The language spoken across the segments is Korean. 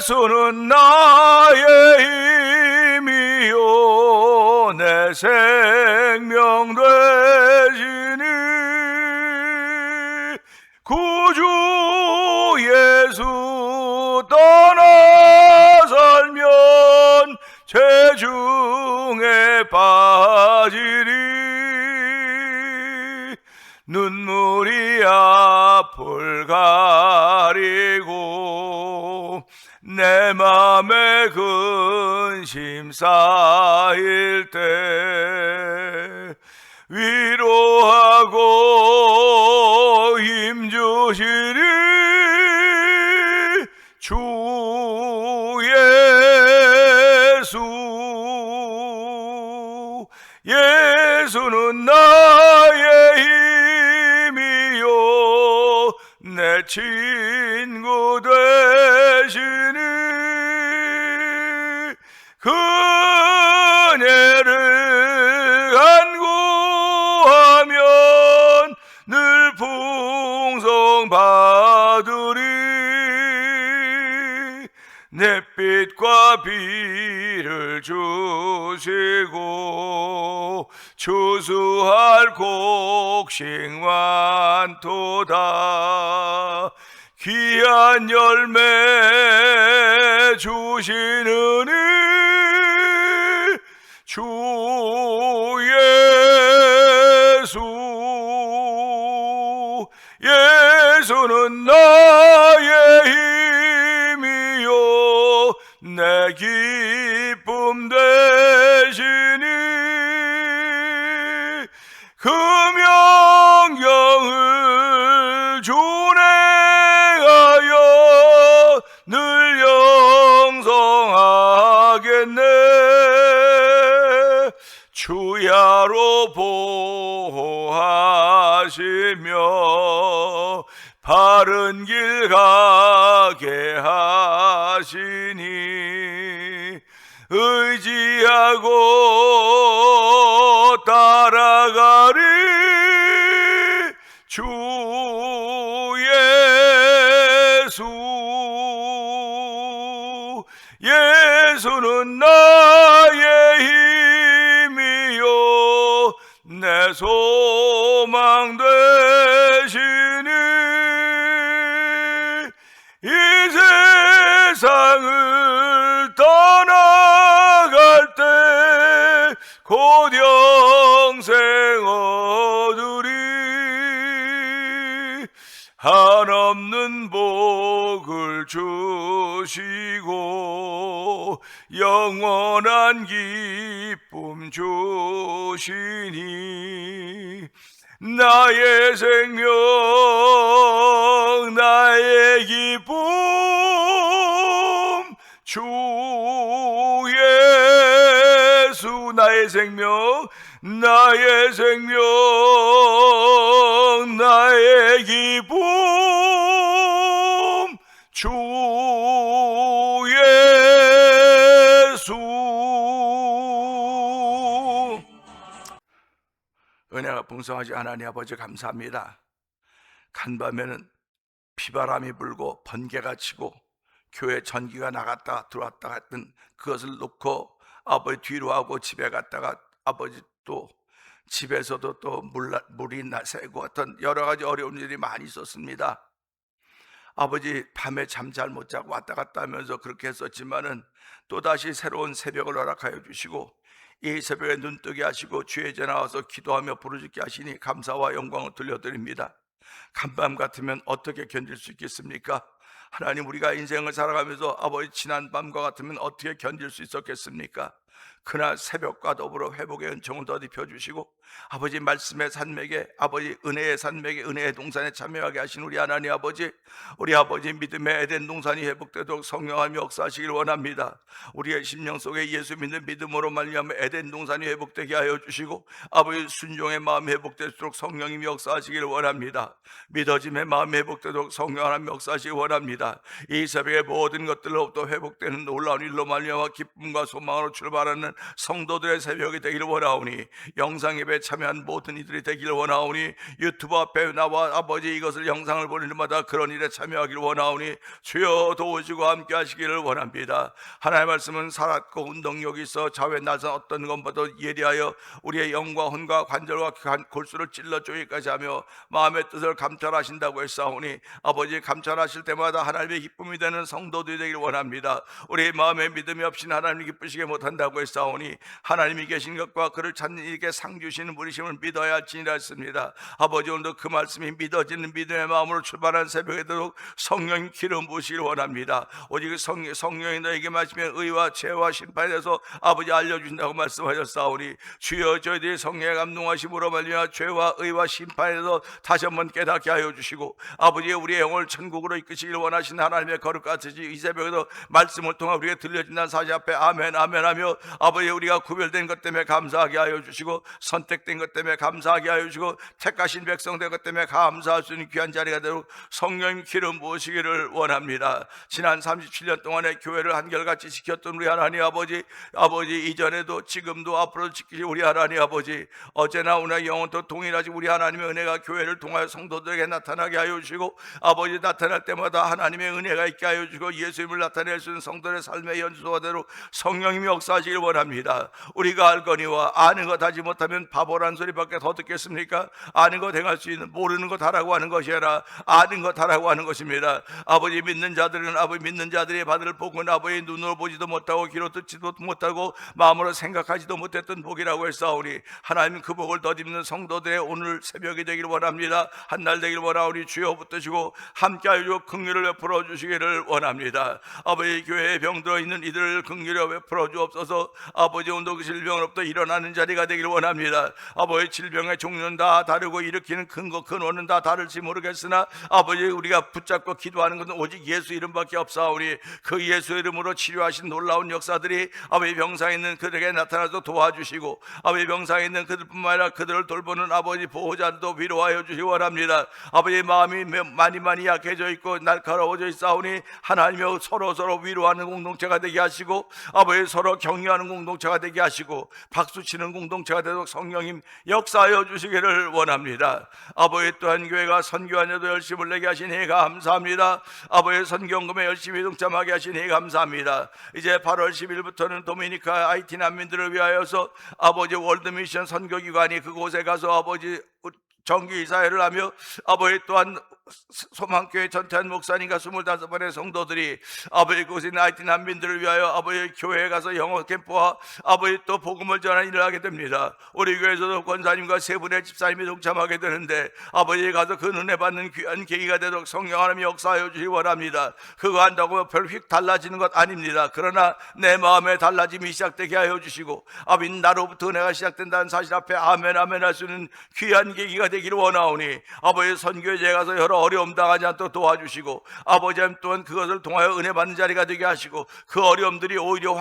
예수는 나의 힘이요 내 생명 되시니 구주 예수 떠나 살면 죄중에 빠지리 눈물이 앞을 가리고 내 맘에 근심 쌓일 때 위로하고 힘주시리 주 예수 예수는 나의 힘이요 내 친구 되시니 그녀를 간구하면 늘 풍성받으리 넷빛과 비를 주시고 추수할 곡식만 도다 귀한 열매 주시느니 주 예수 예수는 나의 힘이요 내 기쁨 되시니 그 명령을 준행하여 늘 영성하겠네 주야로 보호하시며 바른 길 가게 하시니 의지하고 따라가리 주 예수 예수는 나의 힘이요 내 소망 되시니 이 세상을 떠나갈 때 곧 영생 얻으리 한없는 복을 주시고 영원한 기쁨 주시니 나의 생명 나의 기쁨 주 예수 나의 생명 나의 생명 나의 기쁨 주 예수 은혜가 풍성하지 하나님 아버지 감사합니다. 간밤에는 비바람이 불고 번개가 치고 교회 전기가 나갔다 들어왔다 했던 그것을 놓고 아버지 뒤로 하고 집에 갔다가 아버지 또 집에서도 또 물이 새고 어떤 여러 가지 어려운 일이 많이 있었습니다. 아버지 밤에 잠 잘 못 자고 왔다 갔다 하면서 그렇게 했었지만은 또다시 새로운 새벽을 허락하여 주시고 이 새벽에 눈뜨게 하시고 주의 제 나와서 기도하며 부르짖게 하시니 감사와 영광을 돌려드립니다. 간밤 같으면 어떻게 견딜 수 있겠습니까? 하나님 우리가 인생을 살아가면서 아버지 지난 밤과 같으면 어떻게 견딜 수 있었겠습니까? 그날 새벽과 더불어 회복의 은총을 더 입혀주시고 아버지 말씀의 산맥에 아버지 은혜의 산맥에 은혜의 동산에 참여하게 하신 우리 하나님 아버지 우리 아버지 믿음의 에덴 동산이 회복되도록 성령하며 역사하시길 원합니다. 우리의 심령 속에 예수 믿는 믿음으로 말미암아 에덴 동산이 회복되게 하여 주시고 아버지 순종의 마음이 회복될수록 성령님이 역사하시길 원합니다. 믿어짐의 마음이 회복되도록 성령 하나님 역사하시길 원합니다. 이 새벽에 모든 것들로부터 회복되는 놀라운 일로 말미암아 기쁨과 소망으로 출발하는 성도들의 새벽이 되기를 원하오니 영상 예배 예배 참여한 모든 이들이 되기를 원하오니, 유튜브 앞에 나와 아버지 이것을 영상을 보는 일마다 그런 일에 참여하기를 원하오니 주여 도우시고 함께 하시기를 원합니다. 하나님의 말씀은 살았고 운동력이 있어 좌우에 나선 어떤 것보다 예리하여 우리의 영과 혼과 관절과 골수를 찔러 쪼개기까지 하며 마음의 뜻을 감찰하신다고 했사오니, 아버지 감찰하실 때마다 하나님의 기쁨이 되는 성도들이 되기를 원합니다. 우리의 마음에 믿음이 없이는 하나님 기쁘시게 못한다고 했사오니, 하나님이 계신 것과 그를 찾는 이에게 상 주시는 분이심을 믿어야 할지니라 했습니다. 아버지, 오늘도 그 말씀이 믿어지는 믿음의 마음으로 출발한 새벽에 되도록 성령 기름 부으시길 원합니다. 오직 성령이 너에게 마시면 의와 죄와 심판에 대해서 아버지 알려주신다고 말씀하셨사오니, 주여 저희들이 성령의 감동하심으로 말미암아 죄와 의와 심판에 대해서 다시 한번 깨닫게 하여 주시고, 아버지 우리의 영을 천국으로 이끄시길 원하신 하나님의 거룩 같으시 이 새벽에도 말씀을 통해 우리에게 들려진다는 사실 앞에 아멘 아멘 하며, 아버지 우리가 구별된 것 때문에 감사하게 하여 주시고, 선택된 것 때문에 감사하게 하여 주시고, 택하신 백성 된 것 때문에 감사할 수 있는 귀한 자리가 되도록 성령 기름 부으시기를 원합니다. 지난 37년 동안의 교회를 한결같이 지켰던 우리 하나님 아버지, 이전에도 지금도 앞으로도 지키실 우리 하나님 아버지, 어제나 오늘 영원토록 동일하신 우리 하나님의 은혜가 교회를 통하여 성도들에게 나타나게 하여 주시고, 아버지 나타날 때마다 하나님의 은혜가 있게 하여 주시고 예수님을 나타낼 수 있는 성도의 삶의 연수가 되도록 성령님이 역사하시길 원합니다. 우리가 알거니와 아는 것 하지 못하면 바보란 소리밖에 더 듣겠습니까? 아는 것 행할 수 있는, 모르는 것 하라고 하는 것이 아니라 아는 것 하라고 하는 것입니다. 아버지 믿는 자들은 아버지 믿는 자들이 받을 복은 아버지 눈으로 보지도 못하고 귀로 듣지도 못하고 마음으로 생각하지도 못했던 복이라고 했사오니, 하나님 그 복을 덧입는 성도들의 오늘 새벽이 되기를 원합니다. 한날 되기를 원하오니 주여 붙드시고 함께하여 긍휼을 베풀어 주시기를 원합니다. 아버지 교회에 병들어 있는 이들을 긍휼히 베풀어 주옵소서. 아버지 오늘도 그 질병으로부터 일어나는 자리가 되기를 원합니다. 아버지 질병의 종류는 다 다르고 일으키는 근원은 다 다를지 모르겠으나 아버지 우리가 붙잡고 기도하는 것은 오직 예수 이름밖에 없사오니, 그 예수 이름으로 치료하신 놀라운 역사들이 아버지 병상에 있는 그들에게 나타나서 도와주시고, 아버지 병상에 있는 그들뿐만 아니라 그들을 돌보는 아버지 보호자들도 위로하여 주시기 원합니다. 아버지 마음이 많이 약해져 있고 날카로워져 있사오니, 하나님여 서로 위로하는 공동체가 되게 하시고, 아버지 서로 격려하는 공동체가 되게 하시고, 박수치는 공동체가 되도록 성령님 역사하여 주시기를 원합니다. 아버지 또한 교회가 선교하녀도 열심을 내게 하시니 감사합니다. 아버지 선교원금에 열심히 동참하게 하시니 감사합니다. 이제 8월 10일부터는 도미니카 IT 난민들을 위하여서 아버지 월드미션 선교기관이 그곳에 가서 아버지 정기이사회를 하며, 아버지 또한 소망교회 전태한 목사님과 25번의 성도들이 아버지 그곳에 있는 IT 난민들을 위하여 아버지 교회에 가서 영어 캠프와 아버지 또 복음을 전하는 일을 하게 됩니다. 우리 교회에서도 권사님과 세 분의 집사님이 동참하게 되는데, 아버지에 가서 그 은혜 받는 귀한 계기가 되도록 성령 하나님이 역사하여 주시기 원합니다. 그거 한다고 별 휙 달라지는 것 아닙니다. 그러나 내 마음에 달라짐이 시작되게 하여 주시고, 아버지 나로부터 은혜가 시작된다는 사실 앞에 아멘 아멘 할 수 있는 귀한 계기가 되기를 원하오니, 아버지 선교제에 가서 여러 어려움 당하지 않도록 도와주시고, 아버지 또한 그것을 통하여 은혜 받는 자리가 되게 하시고, 그 어려움들이 오히려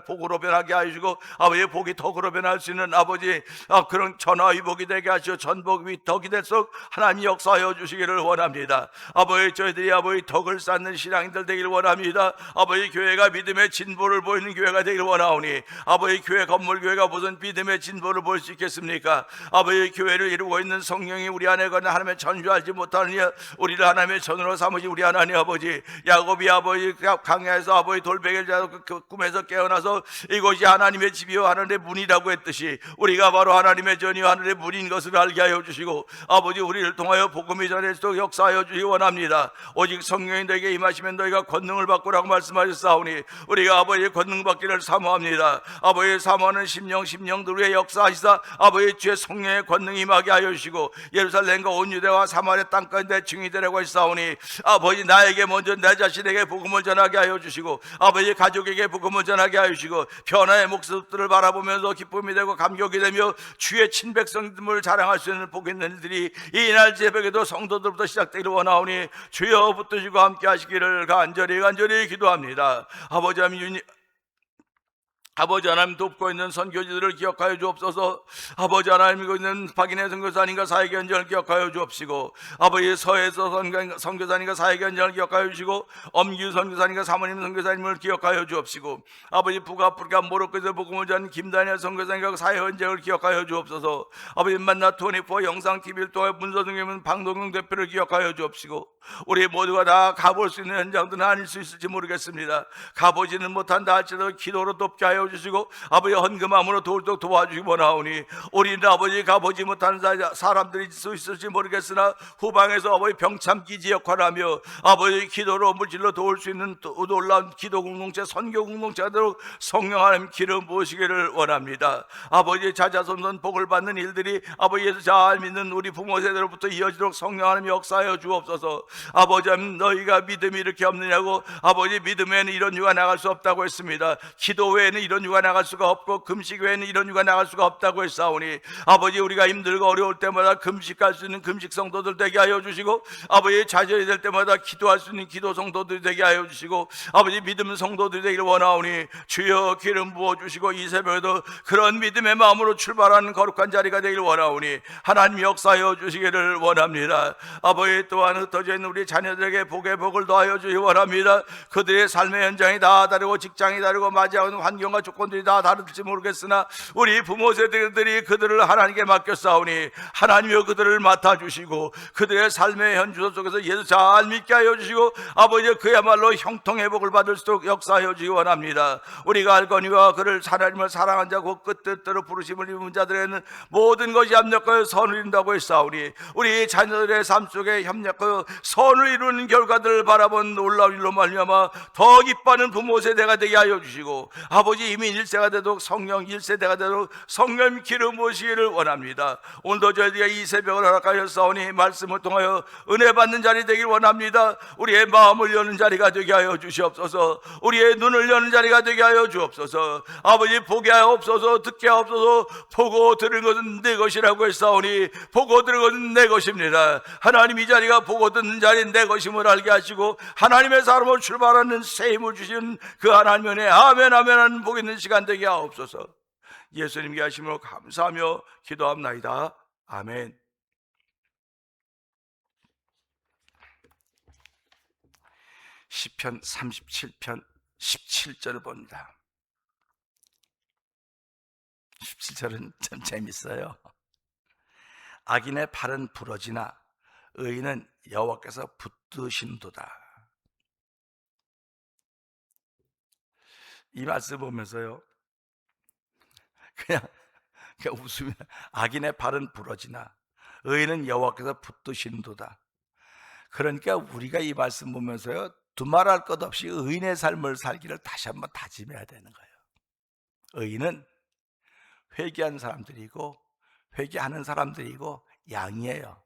복으로 변하게 하시고, 아버지의 복이 덕으로 변할 수 있는 아버지 그런 전화위복이 되게 하시고, 전복이 덕이 될수록 하나님 역사하여 주시기를 원합니다. 아버지 저희들이 아버지 덕을 쌓는 신앙인들 되기를 원합니다. 아버지 교회가 믿음의 진보를 보이는 교회가 되기를 원하오니, 아버지 교회 건물 교회가 무슨 믿음의 진보를 볼 수 있겠습니까? 아버지 교회를 이루고 있는 성령이 우리 안에 거는 하나님의 전주하지 못하느냐, 우리를 하나님의 전으로 삼으신 우리 하나님 아버지, 야곱이 아버지 강야에서 아버지 돌베개를 잡고 그 꿈에서 깨어나서 이곳이 하나님의 집이요 하늘의 문이라고 했듯이, 우리가 바로 하나님의 전이요 하늘의 문인 것을 알게 하여 주시고, 아버지 우리를 통하여 복음이 전해지도록 역사하여 주시기 원합니다. 오직 성령이 너에게 임하시면 너희가 권능을 받고라고 말씀하셨사오니, 우리가 아버지의 권능 받기를 사모합니다. 아버지의 사모하는 심령들 위에 역사하시사 아버지 주의 성령의 권능이 임하게 하여 주시고, 예루살렘과 온 유대와 사마리아 땅까지 내 증이 되라고 했사오니, 아버지 나에게 먼저 내 자신에게 복음을 전하게 하여 주시고, 아버지 가족에게 복음을 전하게 하여 주시고, 변화의 모습들을 바라보면서 기쁨이 되고 감격이 되며 주의 친백성들을 자랑할 수 있는 복 있는 일들이 이날 새벽에도 성도들부터 시작되기를 원하오니, 주여 붙드시고 함께 하시기를 간절히 기도합니다. 아버지 하나님 아버지 하나님 돕고 있는 선교지들을 기억하여 주옵소서. 아버지 하나님 믿고 있는 박인혜 선교사님과 사회견장을 기억하여 주옵시고, 아버지 서해서 선교사님과 사회견장을 기억하여 주시고, 엄규 선교사님과 사모님 선교사님을 기억하여 주옵시고, 아버지 북아프리카 모로코에서 복음을 전한 김다니엘 선교사님과 사회견장을 기억하여 주옵소서. 아버지 만나 24 영상TV를 통해 문서동교문 방동경 대표를 기억하여 주옵시고, 우리 모두가 다 가볼 수 있는 현장들은 아닐 수 있을지 모르겠습니다. 가보지는 못한다 할지라도 기도로 돕게 하여 주시고, 아버지 헌금함으로 돌독 도와주시기 원하오니, 우리는 아버지 가보지 못하는 사람들이 있을 수 있을지 모르겠으나 후방에서 아버지 병참기지 역할을 하며 아버지 기도로 물질로 도울 수 있는 놀라운 기도 공동체, 선교 공동체가 되도록 성령 하나님 기름 부으시기를 원합니다. 아버지 자자손손 복을 받는 일들이 아버지 예수 잘 믿는 우리 부모 세대로부터 이어지도록 성령 하나님 역사하여 주옵소서. 아버지 너희가 믿음이 이렇게 없느냐고, 아버지 믿음에는 이런 유가 나갈 수 없다고 했습니다. 기도 외에는 이런 유가 나갈 수가 없고 금식 외에는 이런 유가 나갈 수가 없다고 했사오니, 아버지 우리가 힘들고 어려울 때마다 금식할 수 있는 금식 성도들 되게 하여 주시고, 아버지 좌절이 될 때마다 기도할 수 있는 기도 성도들이 되게 하여 주시고, 아버지 믿음 성도들이 되기를 원하오니 주여 기름 부어주시고, 이 새벽에도 그런 믿음의 마음으로 출발하는 거룩한 자리가 되기를 원하오니 하나님 역사하여 주시기를 원합니다. 아버지 또한 흩어져 있는 우리 자녀들에게 복의 복을 더하여 주시기 원합니다. 그들의 삶의 현장이 다 다르고 직장이 다르고 맞이하는 환경과 조건들이 다 다를지 모르겠으나 우리 부모 세대들이 그들을 하나님께 맡겼사오니 하나님여 그들을 맡아주시고 그들의 삶의 현주소 속에서 예수 잘 믿게 하여 주시고, 아버지 그야말로 형통의 복을 받을 수 있도록 역사하여 주시기 원합니다. 우리가 알거니와 그를 하나님을 사랑한 자고 그 뜻대로 부르심을 입은 자들에게는 모든 것이 협력하여 선을 이룬다고 했사오니, 우리 자녀들의 삶 속에 협력하여 선을 이루는 결과들을 바라본 놀라운 일로 말미암아 더 기뻐하는 부모 세대가 되게 하여 주시고, 아버지 이미 1세가 되도록 성령 1세대가 되도록 성령 기름 부으시기를 원합니다. 오늘도 저희들이 이 새벽을 허락하셨사오니 말씀을 통하여 은혜 받는 자리 되길 원합니다. 우리의 마음을 여는 자리가 되게 하여 주시옵소서. 우리의 눈을 여는 자리가 되게 하여 주옵소서. 아버지 보게 하옵소서. 듣게 하옵소서. 보고 들은 것은 내 것이라고 했사오니 보고 들은 것은 내 것입니다. 하나님 이 자리가 보고 듣는 자리는 내 것임을 알게 하시고 하나님의 사람으로 출발하는 새 힘을 주시는 그 하나님 은혜 아멘 아멘 하는 복 있는 시간 되게 하옵소서. 예수님께 하심으로 감사하며 기도합나이다. 아멘. 시편 37편 17절을 봅니다. 17절은 참 재밌어요. 악인의 팔은 부러지나 의인은 여호와께서 붙드신도다. 이 말씀 보면서요, 그냥 웃으면, 악인의 팔은 부러지나 의인은 여호와께서 붙드신도다. 그러니까 우리가 이 말씀 보면서요, 두말할 것 없이 의인의 삶을 살기를 다시 한번 다짐해야 되는 거예요. 의인은 회개한 사람들이고 회개하는 사람들이고 양이에요.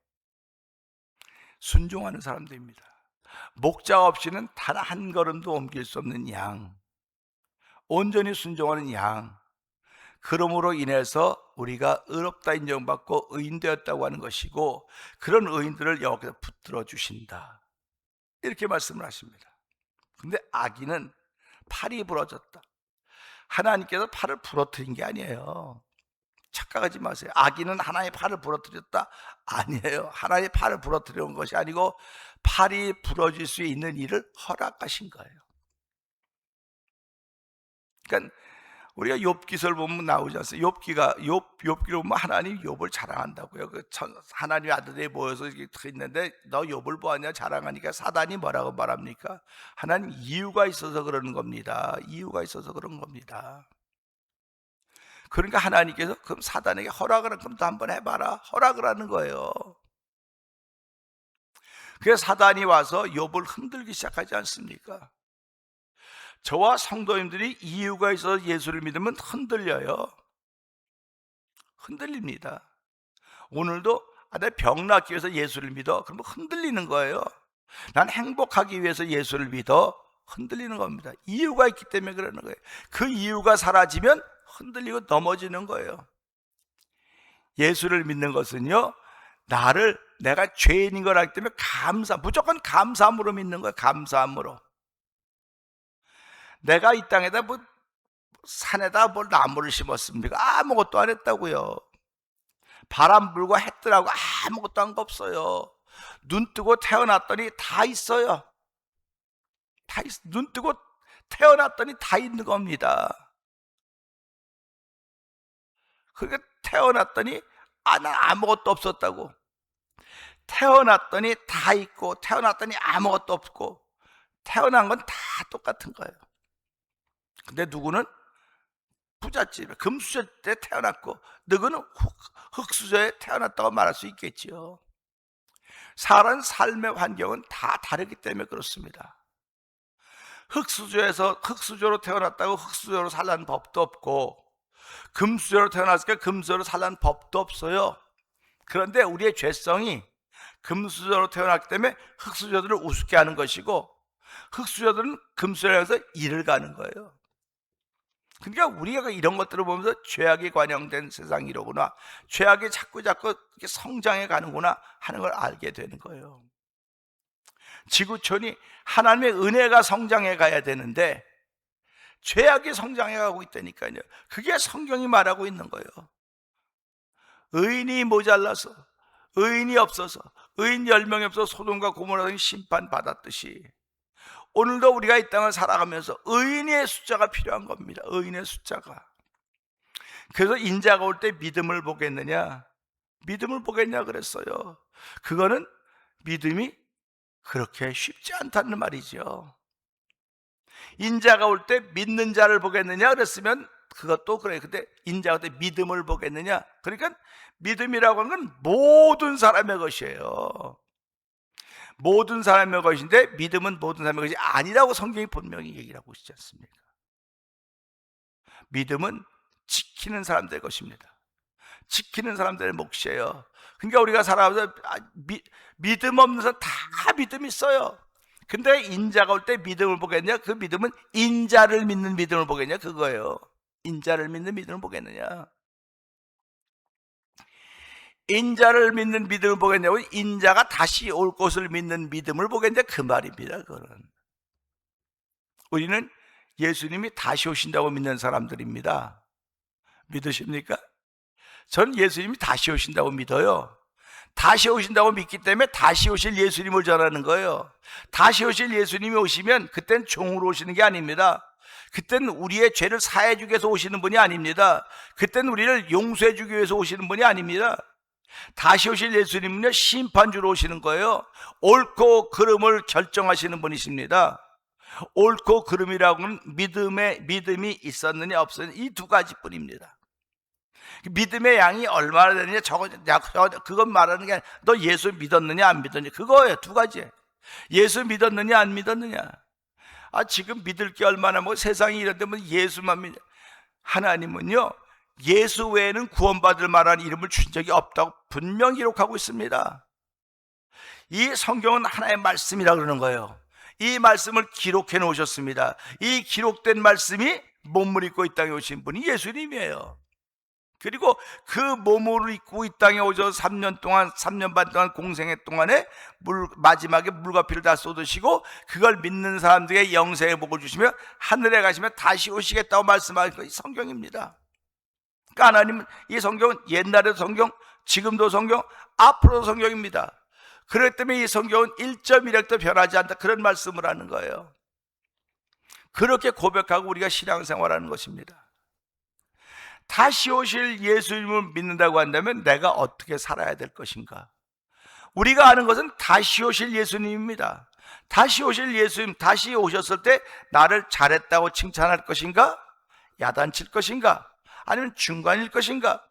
순종하는 사람들입니다. 목자 없이는 단 한 걸음도 옮길 수 없는 양, 온전히 순종하는 양. 그러므로 인해서 우리가 의롭다 인정받고 의인 되었다고 하는 것이고, 그런 의인들을 여호와께서 붙들어 주신다, 이렇게 말씀을 하십니다. 근데 악인은 팔이 부러졌다. 하나님께서 팔을 부러뜨린 게 아니에요. 착각하지 마세요. 악인은 하나님의 팔을 부러뜨렸다? 아니에요. 하나님의 팔을 부러뜨린 것이 아니고 팔이 부러질 수 있는 일을 허락하신 거예요. 그러니까 우리가 욥기서를 보면 나오지 않습니까? 욥기를 보면 하나님 욥을 자랑한다고요. 하나님의 아들들이 모여서 이렇게 있는데 너 욥을 보았냐 자랑하니까 사단이 뭐라고 말합니까? 하나님 이유가 있어서 그러는 겁니다. 이유가 있어서 그런 겁니다. 그러니까 하나님께서 그럼 사단에게 허락을 그럼 또 한번 해봐라, 허락을 하는 거예요. 그래서 사단이 와서 욥을 흔들기 시작하지 않습니까? 저와 성도님들이 이유가 있어서 예수를 믿으면 흔들려요. 흔들립니다. 오늘도 내 병 낫기 위해서 예수를 믿어, 그러면 흔들리는 거예요. 난 행복하기 위해서 예수를 믿어, 흔들리는 겁니다. 이유가 있기 때문에 그러는 거예요. 그 이유가 사라지면 흔들리고 넘어지는 거예요. 예수를 믿는 것은요, 내가 죄인인 걸 알기 때문에 무조건 감사함으로 믿는 거예요. 감사함으로. 내가 이 땅에다 산에다 뭘 나무를 심었습니까? 아무것도 안 했다고요. 바람 불고 해 뜨라고 아무것도 한 거 없어요. 눈 뜨고 태어났더니 다 있어요. 눈 뜨고 태어났더니 다 있는 겁니다. 그러니까 태어났더니 난 아무것도 없었다고. 태어났더니 다 있고 태어났더니 아무것도 없고 태어난 건 다 똑같은 거예요. 근데 누구는 부잣집에 금수저 때 태어났고 누구는 흙수저에 태어났다고 말할 수 있겠지요. 사람 삶의 환경은 다 다르기 때문에 그렇습니다. 흙수저로 태어났다고 흙수저로 살라는 법도 없고 금수저로 태어났으니까 금수저로 살라는 법도 없어요. 그런데 우리의 죄성이 금수저로 태어났기 때문에 흙수저들을 우습게 하는 것이고 흙수저들은 금수저에서 일을 가는 거예요. 그러니까 우리가 이런 것들을 보면서 죄악이 관영된 세상이 이러구나, 죄악이 자꾸 성장해 가는구나 하는 걸 알게 되는 거예요. 지구촌이 하나님의 은혜가 성장해 가야 되는데 죄악이 성장해 가고 있다니까요. 그게 성경이 말하고 있는 거예요. 의인이 모자라서, 의인이 없어서, 의인 10명이 없어서 소돔과 고모라 등이 심판받았듯이 오늘도 우리가 이 땅을 살아가면서 의인의 숫자가 필요한 겁니다. 의인의 숫자가. 그래서 인자가 올 때 믿음을 보겠느냐, 믿음을 보겠냐 그랬어요. 그거는 믿음이 그렇게 쉽지 않다는 말이죠. 인자가 올 때 믿는 자를 보겠느냐 그랬으면 그것도 그래요. 근데 인자가 올 때 믿음을 보겠느냐, 그러니까 믿음이라고 하는 건 모든 사람의 것이에요. 모든 사람의 것인데 믿음은 모든 사람의 것이 아니라고 성경이 분명히 얘기를 하고 있지 않습니까? 믿음은 지키는 사람들의 것입니다. 지키는 사람들의 몫이에요. 그러니까 우리가 살아가면서 믿음 없는 사람 다 믿음 있어요. 근데 인자가 올 때 믿음을 보겠냐? 그 믿음은 인자를 믿는 믿음을 보겠냐? 그거예요. 인자를 믿는 믿음을 보겠느냐? 인자를 믿는 믿음을 보겠냐고, 인자가 다시 올 것을 믿는 믿음을 보겠냐, 그 말입니다. 그거는 우리는 예수님이 다시 오신다고 믿는 사람들입니다. 믿으십니까? 전 예수님이 다시 오신다고 믿어요. 다시 오신다고 믿기 때문에 다시 오실 예수님을 전하는 거예요. 다시 오실 예수님이 오시면 그땐 종으로 오시는 게 아닙니다. 그땐 우리의 죄를 사해 주기 위해서 오시는 분이 아닙니다. 그땐 우리를 용서해 주기 위해서 오시는 분이 아닙니다. 다시 오실 예수님은요, 심판주로 오시는 거예요. 옳고 그름을 결정하시는 분이십니다. 옳고 그름이라고는 믿음이 있었느냐 없었느냐, 이 두 가지뿐입니다. 믿음의 양이 얼마나 되느냐, 그건 말하는 게 아니라 너 예수 믿었느냐 안 믿었느냐, 그거예요. 두 가지. 예수 믿었느냐 안 믿었느냐. 지금 믿을 게 얼마나, 세상이 이런데 예수만 믿냐. 하나님은요, 예수 외에는 구원받을 만한 이름을 주신 적이 없다고 분명히 기록하고 있습니다. 이 성경은 하나의 말씀이라 그러는 거예요. 이 말씀을 기록해 놓으셨습니다. 이 기록된 말씀이 몸을 입고 이 땅에 오신 분이 예수님이에요. 그리고 그 몸을 입고 이 땅에 오셔서 3년 반 동안 공생애 동안에 마지막에 물과 피를 다 쏟으시고 그걸 믿는 사람들에게 영생의 복을 주시며 하늘에 가시면 다시 오시겠다고 말씀하신 것이 성경입니다. 그러니까 하나님은, 이 성경은 옛날에도 성경, 지금도 성경, 앞으로도 성경입니다. 그렇기 때문에 이 성경은 1.1핵도 변하지 않다, 그런 말씀을 하는 거예요. 그렇게 고백하고 우리가 신앙생활하는 것입니다. 다시 오실 예수님을 믿는다고 한다면 내가 어떻게 살아야 될 것인가? 우리가 아는 것은 다시 오실 예수님입니다. 다시 오실 예수님, 다시 오셨을 때 나를 잘했다고 칭찬할 것인가? 야단칠 것인가? 아니면 중간일 것인가?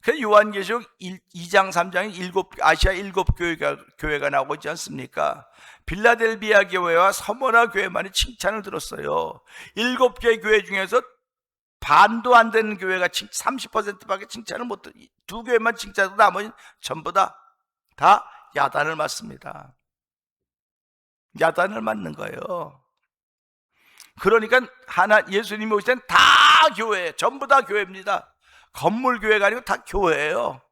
그래서 요한계시록 2장 3장에 아시아 7교회가 나오고 있지 않습니까? 빌라델비아 교회와 서머나 교회만이 칭찬을 들었어요. 7개 교회 중에서 반도 안 되는 교회가 30%밖에 칭찬을 못 들어요. 2교회만 칭찬하고 나머지는 전부 다 야단을 맞습니다. 야단을 맞는 거예요. 그러니까 예수님이 오실 땐 다 교회, 전부 다 교회입니다. 건물 교회가 아니고 다 교회예요.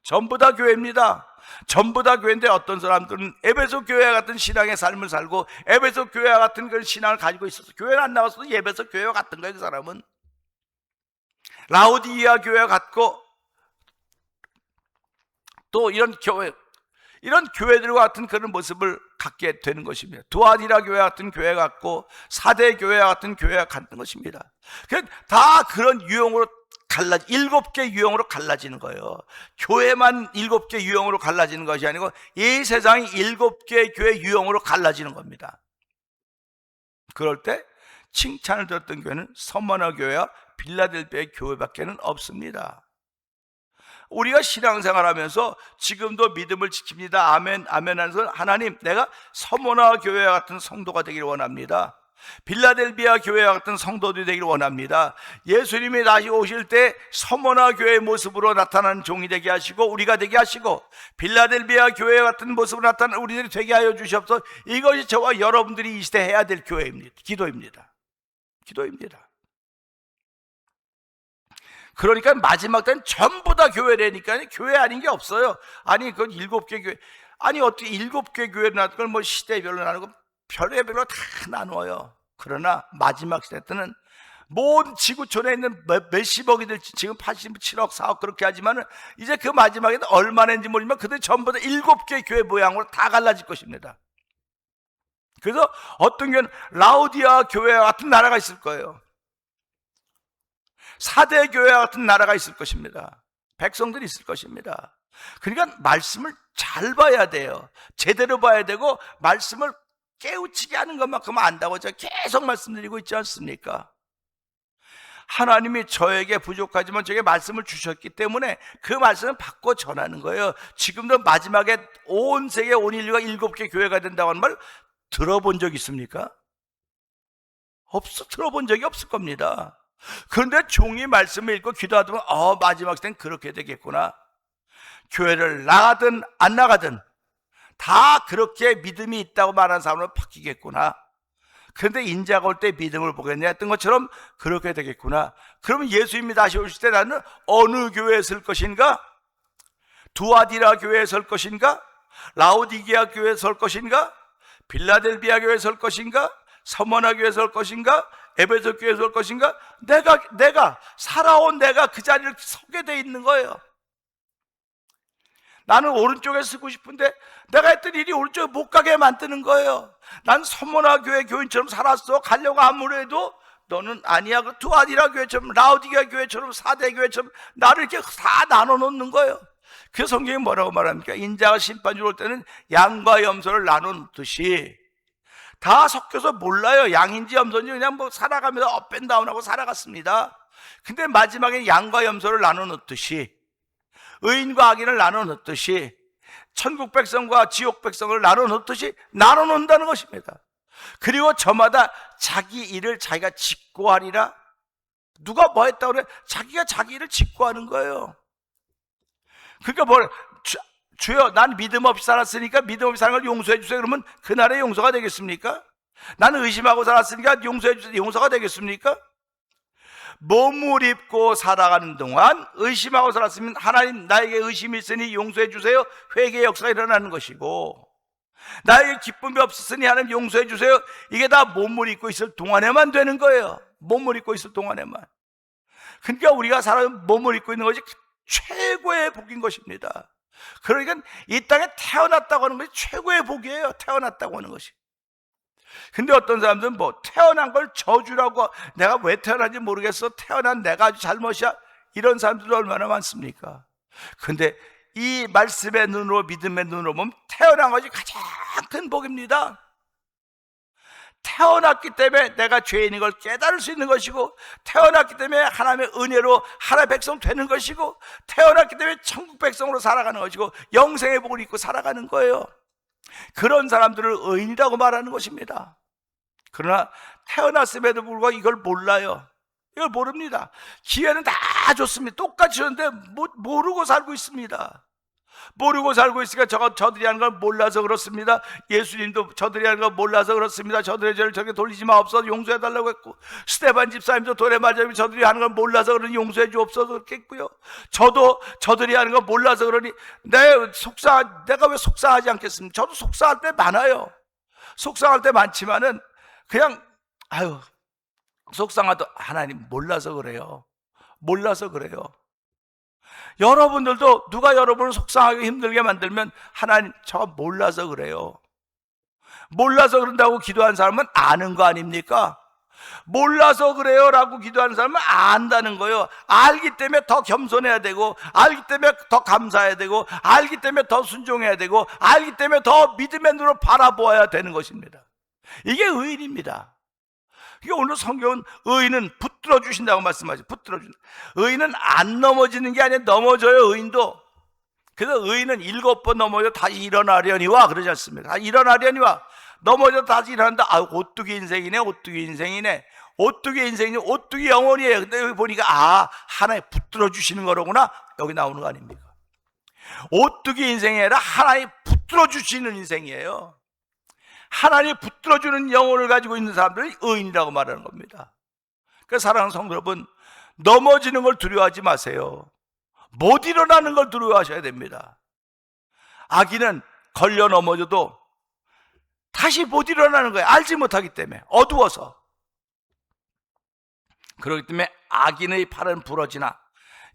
전부 다 교회입니다. 전부 다 교회인데 어떤 사람들은 에베소 교회와 같은 신앙의 삶을 살고 에베소 교회와 같은 그 신앙을 가지고 있어서 교회는 안 나와서도 에베소 교회와 같은 거예요. 그 사람은 라오디게아 교회와 같고, 또 이런 교회들과 같은 그런 모습을 갖게 되는 것입니다. 두아디라 교회 같은 교회 같고 사대 교회 같은 교회가 같은 것입니다. 다 그런 유형으로 일곱 개 유형으로 갈라지는 거예요. 교회만 일곱 개 유형으로 갈라지는 것이 아니고 이 세상이 일곱 개 교회 유형으로 갈라지는 겁니다. 그럴 때 칭찬을 들었던 교회는 서머나 교회와 빌라델비아 교회밖에는 없습니다. 우리가 신앙생활하면서 지금도 믿음을 지킵니다. 아멘, 아멘 하면서 하나님, 내가 서머나 교회와 같은 성도가 되기를 원합니다. 빌라델비아 교회와 같은 성도들이 되기를 원합니다. 예수님이 다시 오실 때 서머나 교회의 모습으로 나타나는 종이 되게 하시고 우리가 되게 하시고 빌라델비아 교회와 같은 모습으로 나타나는 우리들이 되게 하여 주시옵소서. 이것이 저와 여러분들이 이 시대 해야 될 교회입니다. 기도입니다. 그러니까 마지막 때는 전부 다 교회라니까 교회 아닌 게 없어요. 아니 그건 일곱 개 교회, 아니 어떻게 일곱 개 교회를 나누고 그걸 뭐 시대별로 나누고 별의별로 다 나누어요. 그러나 마지막 시대 때는 모든 지구촌에 있는 몇십억이 될지 지금 87억 4억 그렇게 하지만 이제 그 마지막에는 얼마나 있는지 모르지만 그들 전부 다 일곱 개 교회 모양으로 다 갈라질 것입니다. 그래서 어떤 교회는 라오디아 교회와 같은 나라가 있을 거예요. 사대 교회와 같은 나라가 있을 것입니다. 백성들이 있을 것입니다. 그러니까 말씀을 잘 봐야 돼요. 제대로 봐야 되고 말씀을 깨우치게 하는 것만큼 안다고 제가 계속 말씀드리고 있지 않습니까? 하나님이 저에게 부족하지만 저에게 말씀을 주셨기 때문에 그 말씀을 받고 전하는 거예요. 지금도 마지막에 온 세계 온 인류가 일곱 개 교회가 된다고 하는 말 들어본 적 있습니까? 들어본 적이 없을 겁니다. 그런데 종이 말씀을 읽고 기도하다 보면 마지막 때는 그렇게 되겠구나. 교회를 나가든 안 나가든 다 그렇게 믿음이 있다고 말하는 사람으로 바뀌겠구나. 그런데 인자가 올 때 믿음을 보겠냐 했던 것처럼 그렇게 되겠구나. 그러면 예수님이 다시 오실 때 나는 어느 교회에 설 것인가? 두아디라 교회에 설 것인가? 라오디게아 교회에 설 것인가? 빌라델비아 교회에 설 것인가? 서머나 교회에 설 것인가? 에베소 교회에 설 것인가? 내가 살아온 내가 그 자리를 서게 돼 있는 거예요. 나는 오른쪽에 쓰고 싶은데 내가 했던 일이 오른쪽에 못 가게 만드는 거예요. 난 서머나 교회 교인처럼 살았어. 가려고 아무래도 너는 아니야. 그 두아디라 교회처럼 라오디게아 교회처럼 사대 교회처럼 나를 이렇게 다 나눠 놓는 거예요. 그 성경이 뭐라고 말합니까? 인자가 심판주로 올 때는 양과 염소를 나눠 놓듯이 다 섞여서 몰라요. 양인지 염소인지 그냥 뭐 살아가면서 업앤다운하고 살아갔습니다. 근데 마지막에 양과 염소를 나눠 놓듯이 의인과 악인을 나눠 놓듯이 천국 백성과 지옥 백성을 나눠 놓듯이 나눠 놓는다는 것입니다. 그리고 저마다 자기 일을 자기가 짓고 하리라. 누가 뭐 했다고 그래? 자기가 자기 일을 짓고 하는 거예요. 그러니까 주여 난 믿음 없이 살았으니까 믿음 없이 사는 걸 용서해 주세요. 그러면 그날의 용서가 되겠습니까? 나는 의심하고 살았으니까 용서해 주세요. 용서가 되겠습니까? 몸을 입고 살아가는 동안 의심하고 살았으면 하나님 나에게 의심이 있으니 용서해 주세요. 회개의 역사가 일어나는 것이고 나에게 기쁨이 없었으니 하나님 용서해 주세요. 이게 다 몸을 입고 있을 동안에만 되는 거예요. 몸을 입고 있을 동안에만. 그러니까 우리가 사람 몸을 입고 있는 것이 최고의 복인 것입니다. 그러니까 이 땅에 태어났다고 하는 것이 최고의 복이에요. 태어났다고 하는 것이. 근데 어떤 사람들은 태어난 걸 저주라고, 내가 왜 태어난지 모르겠어, 태어난 내가 아주 잘못이야, 이런 사람들도 얼마나 많습니까? 근데 이 말씀의 눈으로, 믿음의 눈으로 보면 태어난 것이 가장 큰 복입니다. 태어났기 때문에 내가 죄인인 걸 깨달을 수 있는 것이고, 태어났기 때문에 하나님의 은혜로 하나님의 백성 되는 것이고, 태어났기 때문에 천국 백성으로 살아가는 것이고, 영생의 복을 입고 살아가는 거예요. 그런 사람들을 의인이라고 말하는 것입니다. 그러나 태어났음에도 불구하고 이걸 몰라요. 이걸 모릅니다. 기회는 다 줬습니다. 똑같이 줬는데 모르고 살고 있습니다. 모르고 살고 있으니까 저들이 하는 걸 몰라서 그렇습니다. 예수님도 저들이 하는 걸 몰라서 그렇습니다. 저들의 죄를 저렇게 돌리지 마옵소서 용서해달라고 했고, 스데반 집사님도 돌에 맞으면 저들이 하는 걸 몰라서 그러니 용서해 주옵소서 그렇게 했고요. 저도 저들이 하는 걸 몰라서 그러니 내가 왜 속상하지 않겠습니까? 저도 속상할 때 많아요. 속상할 때 많지만은 그냥 속상하도 하나님 몰라서 그래요. 몰라서 그래요. 여러분들도 누가 여러분을 속상하게 힘들게 만들면 하나님 저 몰라서 그래요. 몰라서 그런다고 기도한 사람은 아는 거 아닙니까? 몰라서 그래요 라고 기도하는 사람은 안다는 거예요. 알기 때문에 더 겸손해야 되고, 알기 때문에 더 감사해야 되고, 알기 때문에 더 순종해야 되고, 알기 때문에 더 믿음의 눈으로 바라보아야 되는 것입니다. 이게 의인입니다. 오늘 성경은 의인은 붙들어 주신다고 말씀하죠. 붙들어 준다. 의인은 안 넘어지는 게 아니라 넘어져요. 의인도. 그래서 의인은 7번 넘어져 다시 일어나려니와 그러지 않습니까? 다시 일어나려니와. 넘어져 다시 일어난다. 오뚜기 인생이네. 오뚜기 인생이네. 오뚜기 인생이 오뚜기 영혼이에요. 근데 여기 보니까 하나님 붙들어 주시는 거로구나. 여기 나오는 거 아닙니까? 오뚜기 인생이 아니라 하나님 붙들어 주시는 인생이에요. 하나님 붙들어주는 영혼을 가지고 있는 사람들이 의인이라고 말하는 겁니다. 그래서 사랑하는 성도 여러분, 넘어지는 걸 두려워하지 마세요. 못 일어나는 걸 두려워하셔야 됩니다. 악인은 걸려 넘어져도 다시 못 일어나는 거예요. 알지 못하기 때문에, 어두워서. 그렇기 때문에 악인의 팔은 부러지나,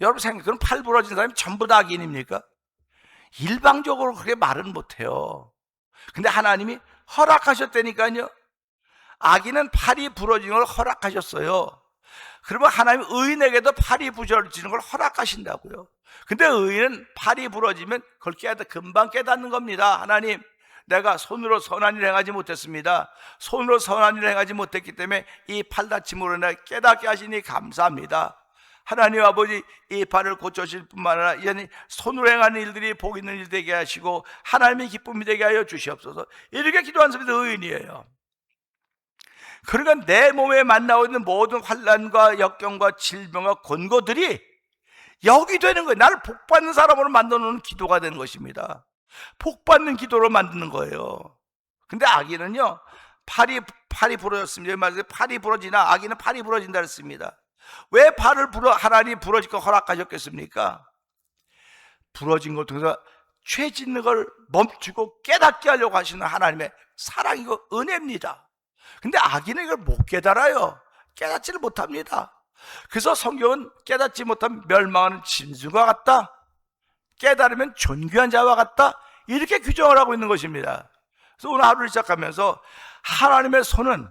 여러분 생각하는 팔 부러진 사람이 전부 다 악인입니까? 일방적으로 그렇게 말은 못해요. 근데 하나님이 허락하셨다니까요. 악인은 팔이 부러지는 걸 허락하셨어요. 그러면 하나님 의인에게도 팔이 부러지는 걸 허락하신다고요. 근데 의인은 팔이 부러지면 그걸 금방 깨닫는 겁니다. 하나님, 내가 손으로 선한 일을 행하지 못했습니다. 손으로 선한 일을 행하지 못했기 때문에 이 팔다침으로 나 깨닫게 하시니 감사합니다. 하나님 아버지, 이 팔을 고쳐주실 뿐만 아니라 손으로 행하는 일들이 복 있는 일 되게 하시고 하나님의 기쁨이 되게 하여 주시옵소서. 이렇게 기도한 사람이 의인이에요. 그러니까 내 몸에 만나고 있는 모든 환난과 역경과 질병과 권고들이 역이 되는 거예요. 나를 복받는 사람으로 만들어 놓는 기도가 되는 것입니다. 복받는 기도로 만드는 거예요. 근데 악인은요, 팔이 부러졌습니다. 말해서 팔이 부러지나, 악인은 팔이 부러진다 그랬습니다. 왜 팔을 하나님이 부러질 거 허락하셨겠습니까? 부러진 걸 통해서 죄 짓는 걸 멈추고 깨닫게 하려고 하시는 하나님의 사랑이고 은혜입니다. 근데 악인은 이걸 못 깨달아요. 깨닫지를 못합니다. 그래서 성경은 깨닫지 못하면 멸망하는 짐승과 같다, 깨달으면 존귀한 자와 같다, 이렇게 규정을 하고 있는 것입니다. 그래서 오늘 하루를 시작하면서 하나님의 손은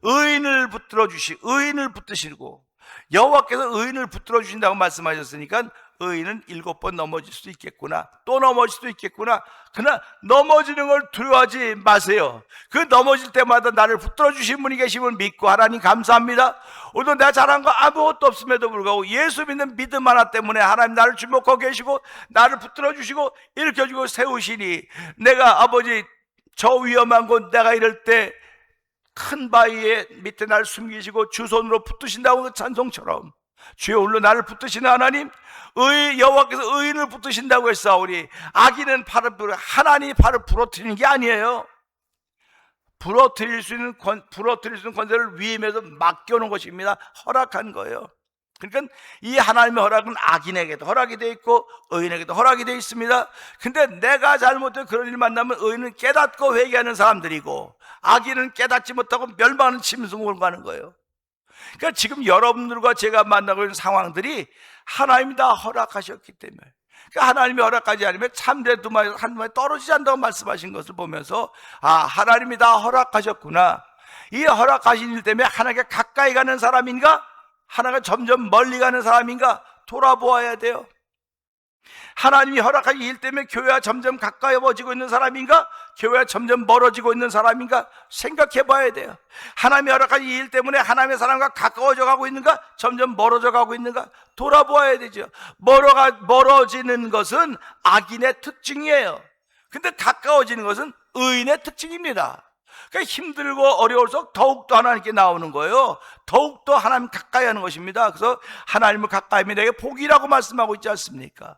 의인을 붙드시고 여호와께서 의인을 붙들어 주신다고 말씀하셨으니까 의인은 7번 넘어질 수도 있겠구나, 또 넘어질 수도 있겠구나. 그러나 넘어지는 걸 두려워하지 마세요. 그 넘어질 때마다 나를 붙들어 주신 분이 계심을 믿고 하나님 감사합니다. 오늘도 내가 잘한 거 아무것도 없음에도 불구하고 예수 믿는 믿음 하나 때문에 하나님 나를 주목하고 계시고 나를 붙들어 주시고 일으켜주고 세우시니, 내가 아버지 저 위험한 곳 내가 이럴 때 큰 바위에 밑에 나를 숨기시고 주 손으로 붙드신다고 그 찬송처럼 주여 오늘 나를 붙드시는 하나님, 여호와께서 의인을 붙드신다고 했사오니 악인은 하나님이 팔을 부러뜨리는 게 아니에요. 부러뜨릴 수 있는 권세를 위임해서 맡겨놓은 것입니다. 허락한 거예요. 그러니까 이 하나님의 허락은 악인에게도 허락이 되어 있고 의인에게도 허락이 되어 있습니다. 근데 내가 잘못해 그런 일 만나면 의인은 깨닫고 회개하는 사람들이고 악인은 깨닫지 못하고 멸망하는 짐승으로 가는 거예요. 그러니까 지금 여러분들과 제가 만나고 있는 상황들이 하나님이 다 허락하셨기 때문에, 그러니까 하나님이 허락하지 않으면 참새 한 마리 떨어지지 않는다고 말씀하신 것을 보면서 하나님이 다 허락하셨구나. 이 허락하신 일 때문에 하나님께 가까이 가는 사람인가, 하나가 점점 멀리 가는 사람인가 돌아보아야 돼요. 하나님이 허락하신 일 때문에 교회와 점점 가까워지고 있는 사람인가, 교회와 점점 멀어지고 있는 사람인가 생각해 봐야 돼요. 하나님이 허락하신 일 때문에 하나님의 사람과 가까워져 가고 있는가, 점점 멀어져 가고 있는가 돌아보아야 되죠. 멀어지는 것은 악인의 특징이에요. 근데 가까워지는 것은 의인의 특징입니다. 그러니까 힘들고 어려울수록 더욱더 하나님께 나오는 거예요. 더욱더 하나님 가까이 하는 것입니다. 그래서 하나님을 가까이 하면 내게 복이라고 말씀하고 있지 않습니까?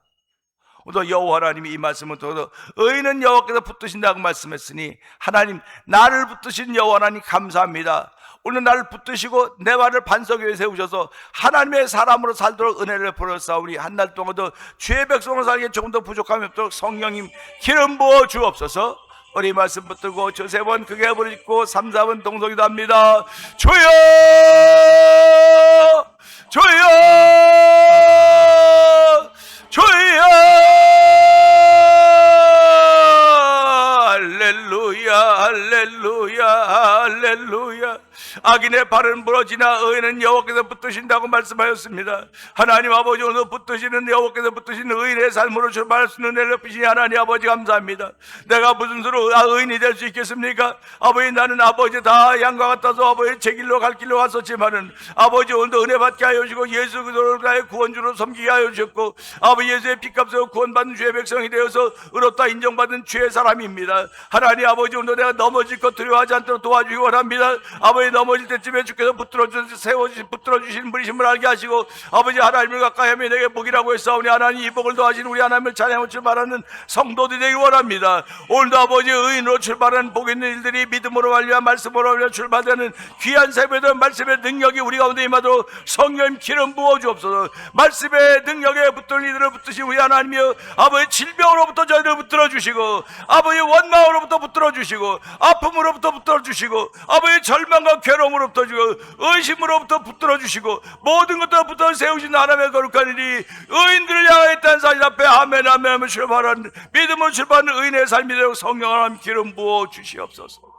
오늘 여호와 하나님이 이 말씀을 통해서 의인은 여호와께서 붙드신다고 말씀했으니, 하나님, 나를 붙드신 여호와 하나님 감사합니다. 오늘 나를 붙드시고 내 발을 반석 위에 세우셔서 하나님의 사람으로 살도록 은혜를 베풀었사오니, 한 달 동안도 주의 백성으로 살기에 조금 더 부족함이 없도록 성령님 기름 부어 주옵소서. 우리 말씀 붙들고 저 세 번 크게 부르짖고 3, 4번 동성기도 합니다. 주여, 주여, 주여. 할렐루야, 할렐루야, 할렐루야. 악인의 발은 부러지나 의인은 여호와께서 붙드신다고 말씀하였습니다. 하나님 아버지, 오늘 붙드시는 여호와께서 붙드시는 의인의 삶으로 출발할 수 있는 은혜를 주시니 하나님 아버지 감사합니다. 내가 무슨 수로 의인이 될 수 있겠습니까? 아버지, 나는 아버지 다 양과 같아서 아버지 제 길로 갈 길로 갔었지만은 아버지 오늘도 은혜 받게 하여 주시고 예수 그리스도를 나의 구원주로 섬기게 하여 주셨고, 아버지 예수의 피값으로 구원받는 주의 백성이 되어서 의롭다 인정받은 주의 사람입니다. 하나님 아버지, 오늘 내가 넘어질 것 두려워하지 않도록 도와주기 원합니다. 아버지, 넘어질 때쯤에 주께서 붙들어주신 분이심을 알게 하시고, 아버지 하나님을 가까이 하며 내게 복이라고 했사오니, 하나님 이 복을 더하신 우리 하나님을 찬양하며 출발하는 성도들이 되기 원합니다. 오늘도 아버지 의인으로 출발하는 복 있는 일들이 믿음으로 말미암아 말씀으로 말미암아 출발되는 귀한 새벽에 말씀의 능력이 우리 가운데 임하도록 성령 기름 부어 주옵소서. 말씀의 능력에 붙들린 이들을 붙드신 우리 하나님이여, 아버지 질병으로부터 저희를 붙들어 주시고, 아버지 원망으로부터 붙들어 주시고, 아픔으로부터 붙들어 주시고, 아버지 절망과 괴로움으로부터 주시고, 의심으로부터 붙들어 주시고, 모든 것들을 붙들어 세우신 하나님의 거룩한 일이 의인들을 향하였다는 사실 앞에 아멘 아멘 하며 출발하는 믿음으로 출발하는 의인의 삶이 되고 성령 하나님 기름 부어 주시옵소서.